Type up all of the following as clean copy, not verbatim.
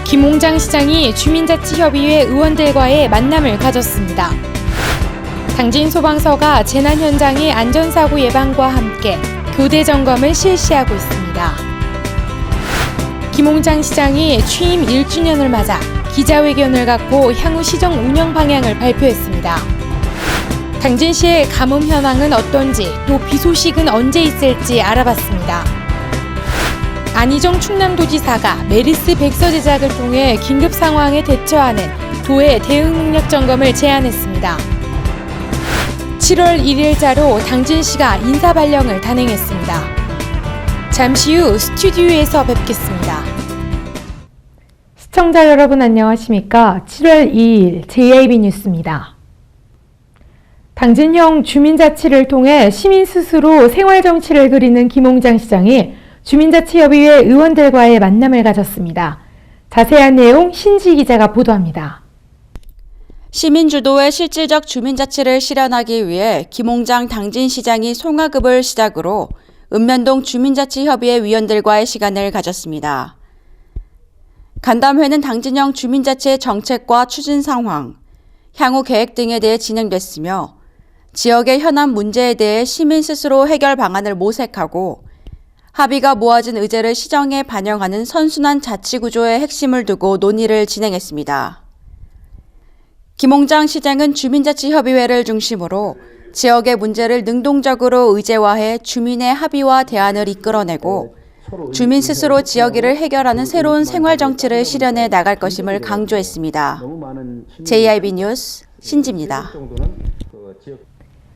김홍장 시장이 주민자치협의회 의원들과의 만남을 가졌습니다. 당진 소방서가 재난 현장의 안전사고 예방과 함께 교대 점검을 실시하고 있습니다. 김홍장 시장이 취임 1주년을 맞아 기자회견을 갖고 향후 시정 운영 방향을 발표했습니다. 당진시의 가뭄 현황은 어떤지, 또 비 소식은 언제 있을지 알아봤습니다. 안희정 충남도지사가 메르스 백서 제작을 통해 긴급 상황에 대처하는 도의 대응 능력 점검을 제안했습니다. 7월 1일자로 당진시가 인사발령을 단행했습니다. 잠시 후 스튜디오에서 뵙겠습니다. 시청자 여러분 안녕하십니까? 7월 2일 JIB 뉴스입니다. 당진형 주민자치를 통해 시민 스스로 생활정치를 그리는 김홍장 시장이 주민자치협의회 의원들과의 만남을 가졌습니다. 자세한 내용 신지 기자가 보도합니다. 시민 주도의 실질적 주민자치를 실현하기 위해 김홍장 당진시장이 송화급을 시작으로 읍면동 주민자치협의회 위원들과의 시간을 가졌습니다. 간담회는 당진형 주민자치의 정책과 추진 상황, 향후 계획 등에 대해 진행됐으며 지역의 현안 문제에 대해 시민 스스로 해결 방안을 모색하고 합의가 모아진 의제를 시정에 반영하는 선순환 자치구조의 핵심을 두고 논의를 진행했습니다. 김홍장 시장은 주민자치협의회를 중심으로 지역의 문제를 능동적으로 의제화해 주민의 합의와 대안을 이끌어내고 주민 스스로 지역 일을 해결하는 새로운 생활정치를 실현해 나갈 것임을 강조했습니다. JIB 뉴스 신지입니다.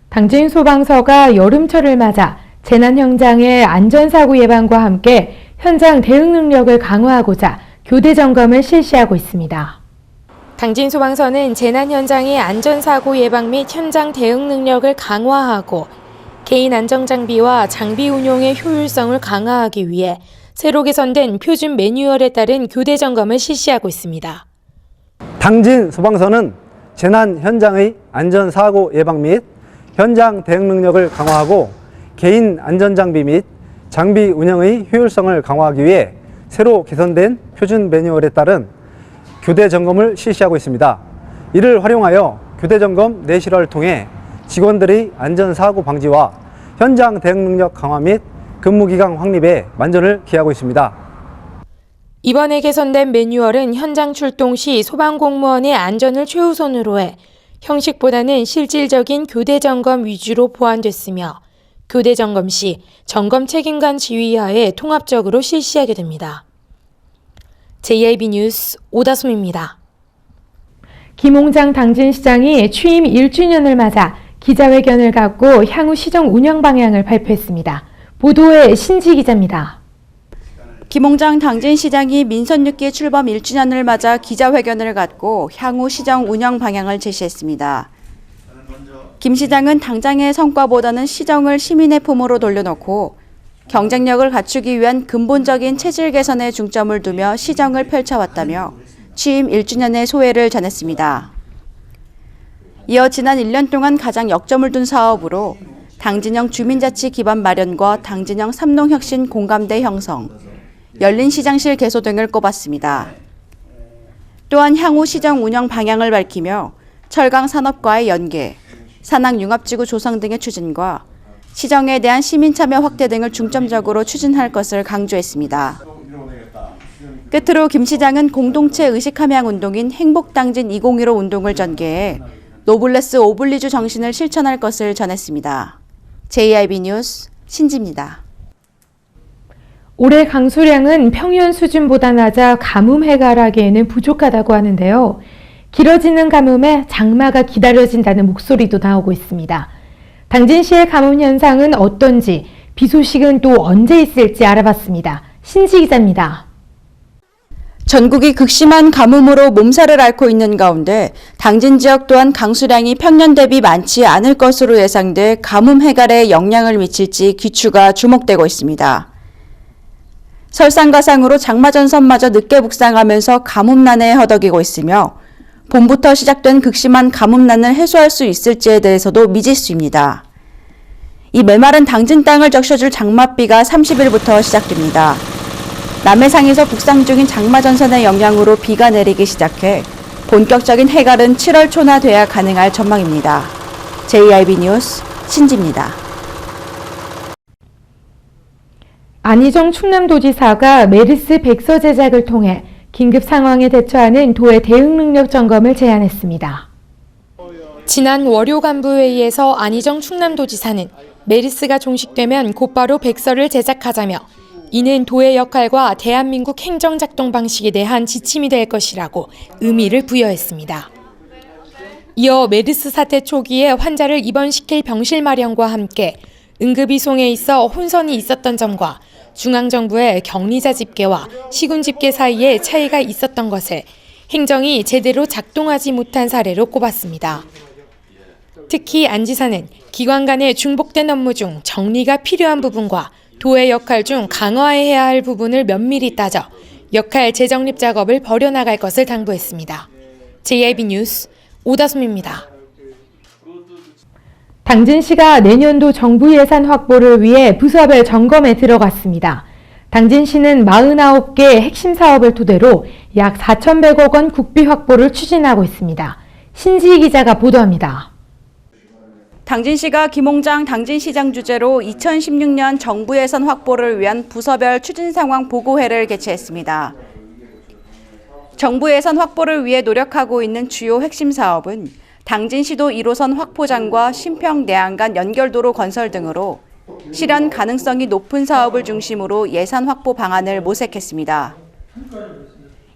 당진 소방서가 여름철을 맞아 재난 현장의 안전사고 예방과 함께 현장 대응 능력을 강화하고자 교대 점검을 실시하고 있습니다. 당진 소방서는 재난 현장의 안전사고 예방 및 현장 대응 능력을 강화하고 개인 안전장비와 장비 운용의 효율성을 강화하기 위해 새로 개선된 표준 매뉴얼에 따른 교대 점검을 실시하고 있습니다. 당진 소방서는 재난 현장의 안전사고 예방 및 현장 대응 능력을 강화하고 개인 안전장비 및 장비 운영의 효율성을 강화하기 위해 새로 개선된 표준 매뉴얼에 따른 교대 점검을 실시하고 있습니다. 이를 활용하여 교대 점검 내실화를 통해 직원들의 안전사고 방지와 현장 대응 능력 강화 및 근무기간 확립에 만전을 기하고 있습니다. 이번에 개선된 매뉴얼은 현장 출동 시 소방공무원의 안전을 최우선으로 해 형식보다는 실질적인 교대 점검 위주로 보완됐으며 교대 점검 시 점검 책임관 지휘하에 통합적으로 실시하게 됩니다. JIB 뉴스 오다솜입니다. 김홍장 당진시장이 취임 1주년을 맞아 기자회견을 갖고 향후 시정 운영 방향을 발표했습니다. 보도에 신지 기자입니다. 김홍장 당진시장이 민선 6기 출범 1주년을 맞아 기자회견을 갖고 향후 시정 운영 방향을 제시했습니다. 김 시장은 당장의 성과보다는 시정을 시민의 품으로 돌려놓고 경쟁력을 갖추기 위한 근본적인 체질 개선에 중점을 두며 시정을 펼쳐왔다며 취임 1주년의 소회를 전했습니다. 이어 지난 1년 동안 가장 역점을 둔 사업으로 당진형 주민자치 기반 마련과 당진형 삼농혁신 공감대 형성, 열린 시장실 개소 등을 꼽았습니다. 또한 향후 시정 운영 방향을 밝히며 철강 산업과의 연계, 산학융합지구 조성 등의 추진과 시정에 대한 시민 참여 확대 등을 중점적으로 추진할 것을 강조했습니다. 끝으로 김 시장은 공동체 의식 함양 운동인 행복당진 2015 운동을 전개해 노블레스 오블리주 정신을 실천할 것을 전했습니다. JIB 뉴스 신지입니다. 올해 강수량은 평년 수준보다 낮아 가뭄 해결하기에는 부족하다고 하는데요. 길어지는 가뭄에 장마가 기다려진다는 목소리도 나오고 있습니다. 당진시의 가뭄 현상은 어떤지, 비 소식은 또 언제 있을지 알아봤습니다. 신지 기자입니다. 전국이 극심한 가뭄으로 몸살을 앓고 있는 가운데 당진 지역 또한 강수량이 평년 대비 많지 않을 것으로 예상돼 가뭄 해결에 영향을 미칠지 귀추가 주목되고 있습니다. 설상가상으로 장마전선마저 늦게 북상하면서 가뭄난에 허덕이고 있으며 봄부터 시작된 극심한 가뭄난을 해소할 수 있을지에 대해서도 미지수입니다. 이 메마른 당진 땅을 적셔줄 장맛비가 30일부터 시작됩니다. 남해상에서 북상 중인 장마전선의 영향으로 비가 내리기 시작해 본격적인 해갈은 7월 초나 돼야 가능할 전망입니다. JIB 뉴스 신지입니다. 안희정 충남도지사가 메르스 백서 제작을 통해 긴급 상황에 대처하는 도의 대응 능력 점검을 제안했습니다. 지난 월요 간부회의에서 안희정 충남도지사는 메르스가 종식되면 곧바로 백서를 제작하자며 이는 도의 역할과 대한민국 행정 작동 방식에 대한 지침이 될 것이라고 의미를 부여했습니다. 이어 메르스 사태 초기에 환자를 입원시킬 병실 마련과 함께 응급이송에 있어 혼선이 있었던 점과 중앙정부의 격리자 집계와 시군 집계 사이에 차이가 있었던 것을 행정이 제대로 작동하지 못한 사례로 꼽았습니다. 특히 안 지사는 기관 간의 중복된 업무 중 정리가 필요한 부분과 도의 역할 중 강화해야 할 부분을 면밀히 따져 역할 재정립 작업을 벌여나갈 것을 당부했습니다. JIB 뉴스 오다솜입니다. 당진시가 내년도 정부 예산 확보를 위해 부서별 점검에 들어갔습니다. 당진시는 49개 핵심 사업을 토대로 약 4,100억 원 국비 확보를 추진하고 있습니다. 신지희 기자가 보도합니다. 당진시가 김홍장 당진시장 주재로 2016년 정부 예산 확보를 위한 부서별 추진 상황 보고회를 개최했습니다. 정부 예산 확보를 위해 노력하고 있는 주요 핵심 사업은 당진시도 1호선 확포장과 신평내양 간 연결도로 건설 등으로 실현 가능성이 높은 사업을 중심으로 예산 확보 방안을 모색했습니다.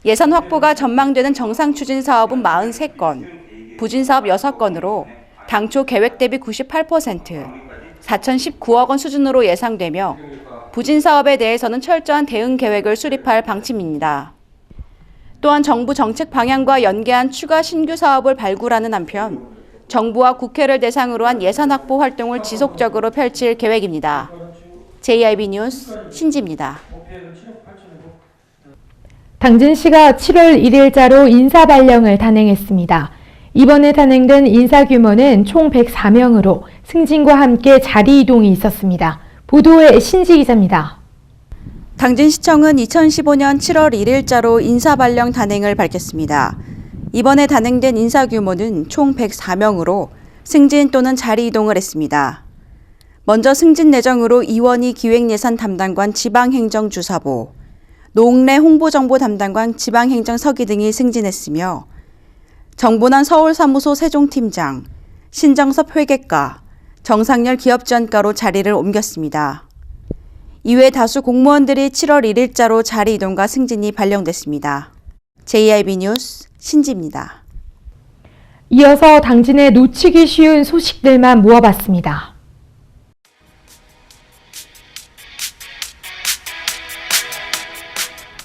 예산 확보가 전망되는 정상 추진 사업은 43건, 부진 사업 6건으로 당초 계획 대비 98%, 4,019억 원 수준으로 예상되며 부진 사업에 대해서는 철저한 대응 계획을 수립할 방침입니다. 또한 정부 정책 방향과 연계한 추가 신규 사업을 발굴하는 한편 정부와 국회를 대상으로 한 예산 확보 활동을 지속적으로 펼칠 계획입니다. JIB 뉴스 신지입니다. 당진시가 7월 1일자로 인사 발령을 단행했습니다. 이번에 단행된 인사 규모는 총 104명으로 승진과 함께 자리 이동이 있었습니다. 보도에 신지 기자입니다. 당진시청은 2015년 7월 1일자로 인사 발령 단행을 밝혔습니다. 이번에 단행된 인사 규모는 총 104명으로 승진 또는 자리 이동을 했습니다. 먼저 승진 내정으로 이원희 기획예산 담당관 지방행정주사보, 노웅래 홍보정보 담당관 지방행정 서기 등이 승진했으며 정보난 서울사무소 세종팀장, 신정섭 회계과, 정상열 기업지원과로 자리를 옮겼습니다. 이외 다수 공무원들이 7월 1일자로 자리 이동과 승진이 발령됐습니다. JIB 뉴스 신지입니다. 이어서 당진의 놓치기 쉬운 소식들만 모아봤습니다.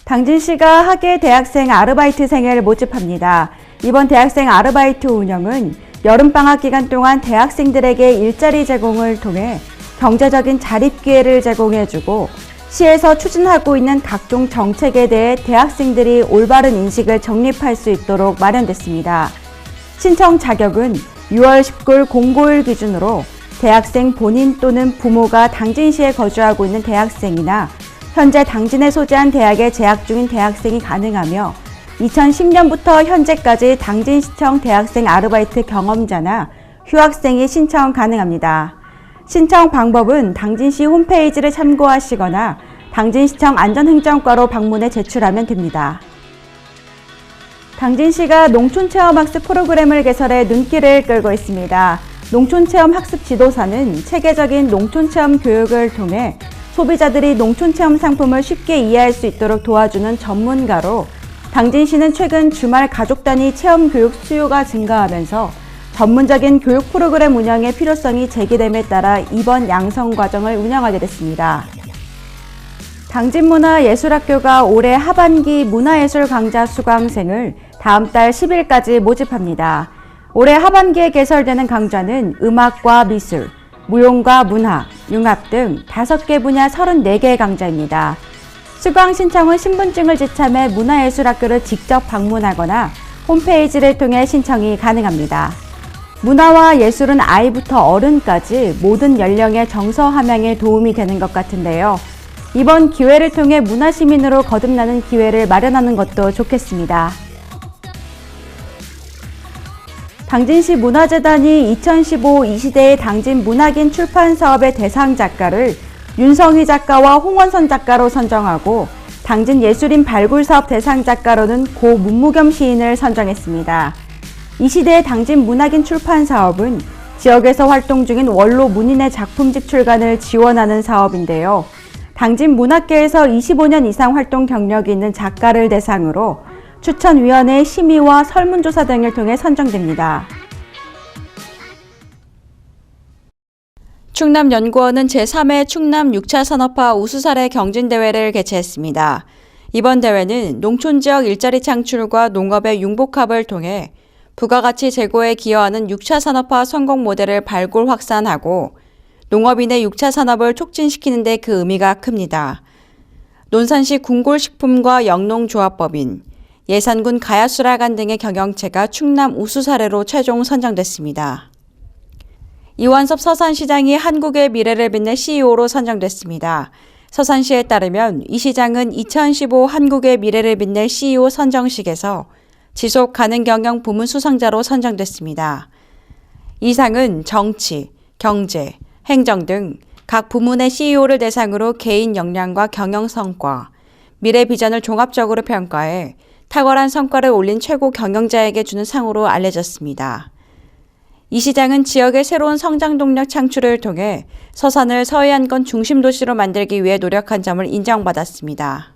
당진시가 학예 대학생 아르바이트생을 모집합니다. 이번 대학생 아르바이트 운영은 여름방학 기간 동안 대학생들에게 일자리 제공을 통해 경제적인 자립 기회를 제공해주고 시에서 추진하고 있는 각종 정책에 대해 대학생들이 올바른 인식을 정립할 수 있도록 마련됐습니다. 신청 자격은 6월 19일 공고일 기준으로 대학생 본인 또는 부모가 당진시에 거주하고 있는 대학생이나 현재 당진에 소재한 대학에 재학 중인 대학생이 가능하며 2010년부터 현재까지 당진시청 대학생 아르바이트 경험자나 휴학생이 신청 가능합니다. 신청 방법은 당진시 홈페이지를 참고하시거나 당진시청 안전행정과로 방문해 제출하면 됩니다. 당진시가 농촌체험학습 프로그램을 개설해 눈길을 끌고 있습니다. 농촌체험학습 지도사는 체계적인 농촌체험 교육을 통해 소비자들이 농촌체험 상품을 쉽게 이해할 수 있도록 도와주는 전문가로 당진시는 최근 주말 가족 단위 체험 교육 수요가 증가하면서 전문적인 교육 프로그램 운영의 필요성이 제기됨에 따라 이번 양성 과정을 운영하게 됐습니다. 당진문화예술학교가 올해 하반기 문화예술 강좌 수강생을 다음 달 10일까지 모집합니다. 올해 하반기에 개설되는 강좌는 음악과 미술, 무용과 문화, 융합 등 5개 분야 34개의 강좌입니다. 수강 신청은 신분증을 지참해 문화예술학교를 직접 방문하거나 홈페이지를 통해 신청이 가능합니다. 문화와 예술은 아이부터 어른까지 모든 연령의 정서 함양에 도움이 되는 것 같은데요. 이번 기회를 통해 문화시민으로 거듭나는 기회를 마련하는 것도 좋겠습니다. 당진시 문화재단이 2015 이시대의 당진 문학인 출판 사업의 대상 작가를 윤성희 작가와 홍원선 작가로 선정하고 당진 예술인 발굴 사업 대상 작가로는 고 문무겸 시인을 선정했습니다. 이 시대의 당진 문학인 출판 사업은 지역에서 활동 중인 원로 문인의 작품집 출간을 지원하는 사업인데요. 당진 문학계에서 25년 이상 활동 경력이 있는 작가를 대상으로 추천위원회 심의와 설문조사 등을 통해 선정됩니다. 충남연구원은 제3회 충남 6차 산업화 우수사례 경진대회를 개최했습니다. 이번 대회는 농촌지역 일자리 창출과 농업의 융복합을 통해 부가가치 제고에 기여하는 6차 산업화 성공 모델을 발굴 확산하고 농업인의 6차 산업을 촉진시키는 데 그 의미가 큽니다. 논산시 궁골식품과 영농조합법인, 예산군 가야수라간 등의 경영체가 충남 우수 사례로 최종 선정됐습니다. 이완섭 서산시장이 한국의 미래를 빛낼 CEO로 선정됐습니다. 서산시에 따르면 이 시장은 2015 한국의 미래를 빛낼 CEO 선정식에서 지속 가능 경영 부문 수상자로 선정됐습니다. 이 상은 정치, 경제, 행정 등 각 부문의 CEO를 대상으로 개인 역량과 경영 성과, 미래 비전을 종합적으로 평가해 탁월한 성과를 올린 최고 경영자에게 주는 상으로 알려졌습니다. 이 시장은 지역의 새로운 성장 동력 창출을 통해 서산을 서해안권 중심 도시로 만들기 위해 노력한 점을 인정받았습니다.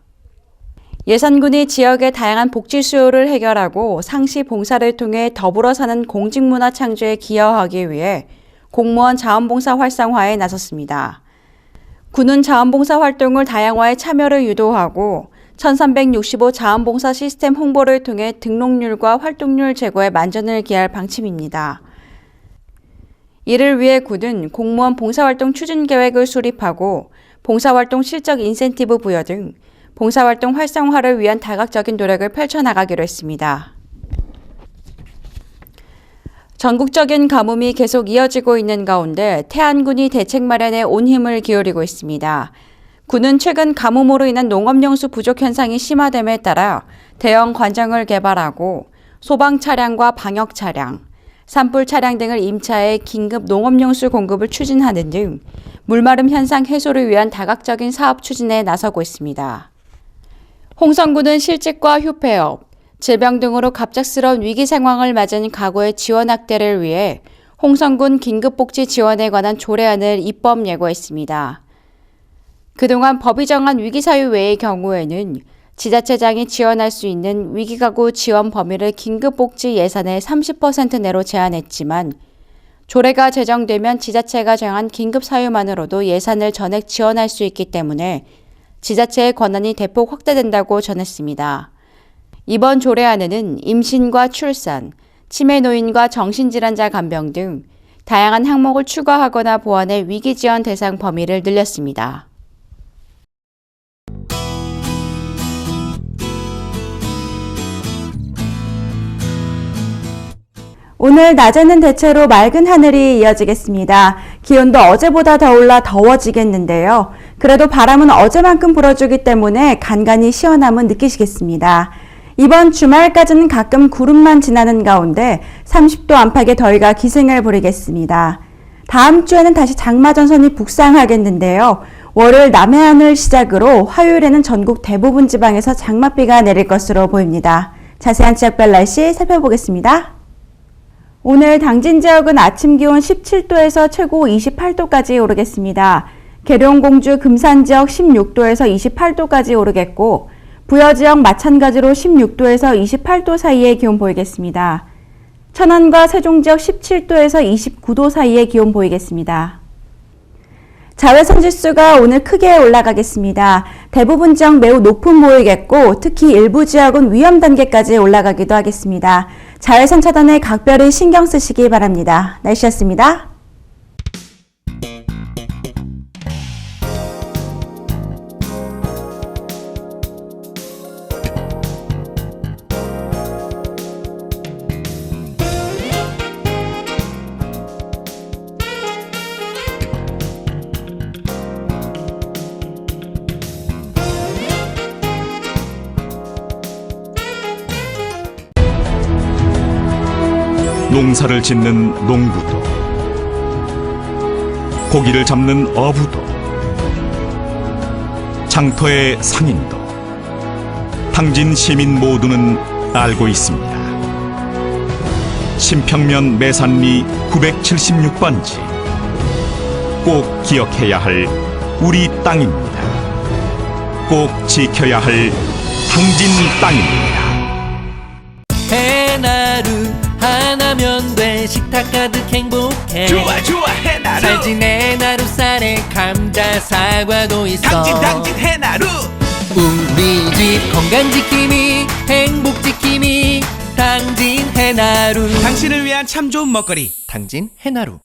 예산군이 지역의 다양한 복지 수요를 해결하고 상시 봉사를 통해 더불어 사는 공직문화 창조에 기여하기 위해 공무원 자원봉사 활성화에 나섰습니다. 군은 자원봉사 활동을 다양화해 참여를 유도하고 1365 자원봉사 시스템 홍보를 통해 등록률과 활동률 제고에 만전을 기할 방침입니다. 이를 위해 군은 공무원 봉사활동 추진 계획을 수립하고 봉사활동 실적 인센티브 부여 등 봉사활동 활성화를 위한 다각적인 노력을 펼쳐나가기로 했습니다. 전국적인 가뭄이 계속 이어지고 있는 가운데 태안군이 대책 마련에 온 힘을 기울이고 있습니다. 군은 최근 가뭄으로 인한 농업용수 부족 현상이 심화됨에 따라 대형 관정을 개발하고 소방 차량과 방역 차량, 산불 차량 등을 임차해 긴급 농업용수 공급을 추진하는 등 물마름 현상 해소를 위한 다각적인 사업 추진에 나서고 있습니다. 홍성군은 실직과 휴폐업, 질병 등으로 갑작스러운 위기 상황을 맞은 가구의 지원 확대를 위해 홍성군 긴급복지 지원에 관한 조례안을 입법 예고했습니다. 그동안 법이 정한 위기 사유 외의 경우에는 지자체장이 지원할 수 있는 위기가구 지원 범위를 긴급복지 예산의 30% 내로 제한했지만 조례가 제정되면 지자체가 정한 긴급 사유만으로도 예산을 전액 지원할 수 있기 때문에 지자체의 권한이 대폭 확대된다고 전했습니다. 이번 조례안에는 임신과 출산, 치매 노인과 정신질환자 간병 등 다양한 항목을 추가하거나 보완해 위기 지원 대상 범위를 늘렸습니다. 오늘 낮에는 대체로 맑은 하늘이 이어지겠습니다. 기온도 어제보다 더 올라 더워지겠는데요. 그래도 바람은 어제만큼 불어주기 때문에 간간히 시원함은 느끼시겠습니다. 이번 주말까지는 가끔 구름만 지나는 가운데 30도 안팎의 더위가 기승을 부리겠습니다. 다음 주에는 다시 장마전선이 북상하겠는데요. 월요일 남해안을 시작으로 화요일에는 전국 대부분 지방에서 장맛비가 내릴 것으로 보입니다. 자세한 지역별 날씨 살펴보겠습니다. 오늘 당진 지역은 아침 기온 17도에서 최고 28도까지 오르겠습니다. 계룡공주 금산 지역 16도에서 28도까지 오르겠고 부여 지역 마찬가지로 16도에서 28도 사이의 기온 보이겠습니다. 천안과 세종 지역 17도에서 29도 사이의 기온 보이겠습니다. 자외선 지수가 오늘 크게 올라가겠습니다. 대부분 지역 매우 높은 보이겠고 특히 일부 지역은 위험 단계까지 올라가기도 하겠습니다. 자외선 차단에 각별히 신경 쓰시기 바랍니다. 날씨였습니다. 농사를 짓는 농부도, 고기를 잡는 어부도, 장터의 상인도, 당진 시민 모두는 알고 있습니다. 신평면 매산리 976번지, 꼭 기억해야 할 우리 땅입니다. 꼭 지켜야 할 당진 땅입니다. 해나루 하나면 돼. 식탁 가득 행복해. 좋아 좋아 해나루. 살진 해나루 쌀에 감자 사과도 있어. 당진 해나루. 우리 집 건강 지킴이 행복 지킴이 당진 해나루. 당신을 위한 참 좋은 먹거리 당진 해나루.